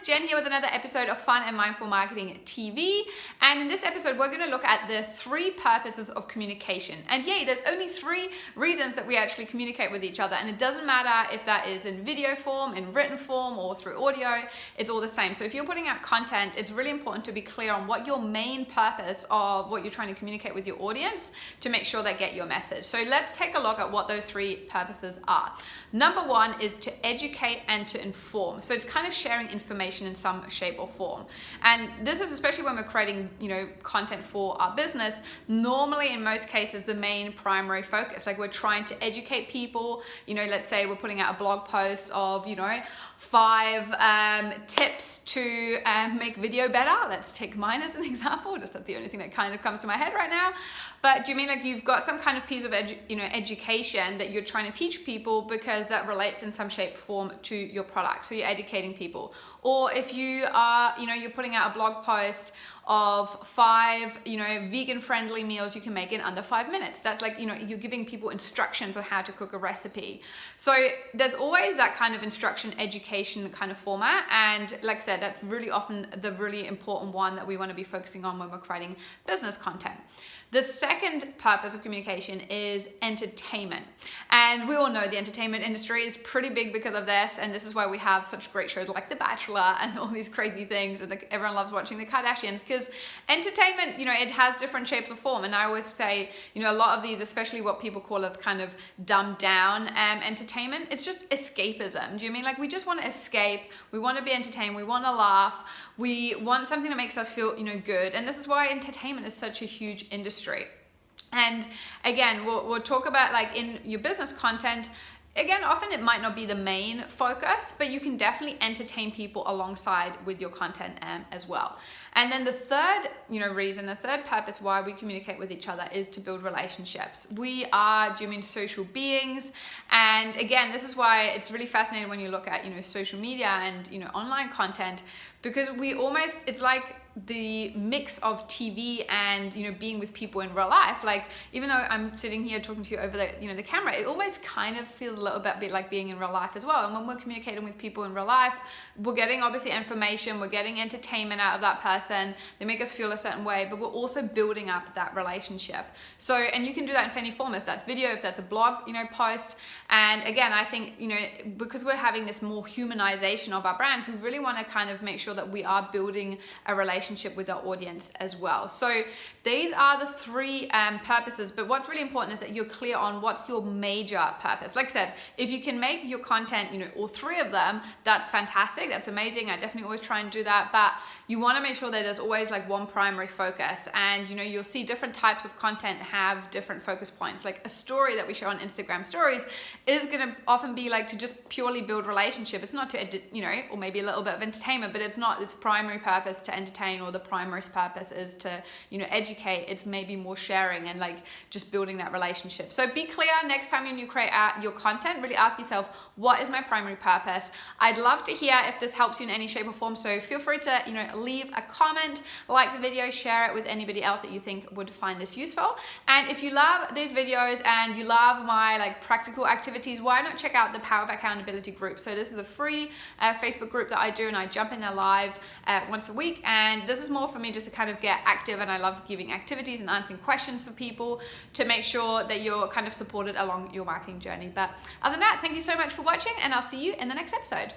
it's Jen here with another episode of Fun and Mindful Marketing TV. And in this episode, we're going to look at the 3 purposes of communication. And yay, there's only 3 reasons that we actually communicate with each other. And it doesn't matter if that is in video form, in written form, or through audio, it's all the same. So if you're putting out content, it's really important to be clear on what your main purpose of what you're trying to communicate with your audience to make sure they get your message. So let's take a look at what those 3 purposes are. Number 1 is to educate and to inform. So it's kind of sharing information in some shape or form. And this is especially when we're creating, content for our business. Normally, in most cases, the main primary focus, like we're trying to educate people. Let's say we're putting out a blog post of, 5 tips to make video better. Let's take mine as an example. Just that's the only thing that kind of comes to my head right now. But do you mean like you've got some kind of piece of education that you're trying to teach people because that relates in some shape or form to your product? So you're educating people. Or if you are, you're putting out a blog post of 5, vegan friendly meals you can make in under 5 minutes. That's like, you're giving people instructions on how to cook a recipe. So there's always that kind of instruction education kind of format. And like I said, that's really often the really important one that we want to be focusing on when we're creating business content. The second purpose of communication is entertainment. And we all know the entertainment industry is pretty big because of this. And this is why we have such great shows like The Bachelor and all these crazy things. And everyone loves watching the Kardashians because entertainment, it has different shapes of form. And I always say, a lot of these, especially what people call it kind of dumbed down entertainment, it's just escapism. Do you mean like we just want to escape? We want to be entertained. We want to laugh. We want something that makes us feel, good. And this is why entertainment is such a huge industry. And again, we'll talk about like in your business content. Again, often it might not be the main focus, but you can definitely entertain people alongside with your content as well. And then the third, reason, the third purpose why we communicate with each other is to build relationships. We are, social beings. And again, this is why it's really fascinating when you look at, social media and, online content, because it's like the mix of TV and being with people in real life. Like even though I'm sitting here talking to you over the camera, it almost kind of feels a little bit like being in real life as well. And when we're communicating with people in real life, we're getting obviously information, we're getting entertainment out of that person. They make us feel a certain way, but we're also building up that relationship. So, and you can do that in any form, if that's video, if that's a blog, post. And again, I think, because we're having this more humanization of our brands, we really want to kind of make sure that we are building a relationship with our audience as well. So these are the 3 purposes, but what's really important is that you're clear on what's your major purpose. Like I said, if you can make your content, all 3 of them, that's fantastic. That's amazing. I definitely always try and do that, but you want to make sure that there's always like one primary focus. And you'll see different types of content have different focus points. Like a story that we show on Instagram stories is going to often be like to just purely build relationship. It's not to edit, or maybe a little bit of entertainment, but it's not its primary purpose to entertain, or the primary purpose is to, educate. It's maybe more sharing and like just building that relationship. So be clear next time when you create your content, really ask yourself, what is my primary purpose? I'd love to hear if this helps you in any shape or form. So feel free to, leave a comment, like the video, share it with anybody else that you think would find this useful. And if you love these videos and you love my like practical activities, why not check out the Power of Accountability group? So this is a free Facebook group that I do, and I jump in there live once a week. And this is more for me just to kind of get active, and I love giving activities and answering questions for people to make sure that you're kind of supported along your marketing journey. But other than that, thank you so much for watching, and I'll see you in the next episode.